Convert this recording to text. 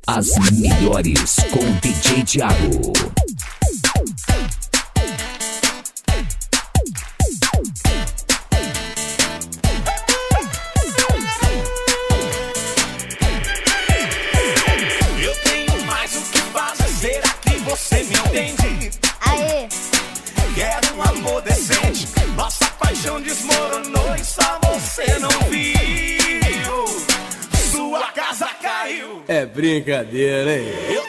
As melhores com DJ Thiago. Eu tenho mais o que fazer, será que você me entende? Aê! Quero um amor decente, nossa paixão desmoronou e só você não viu. Sua casa caiu. É brincadeira, hein? Eu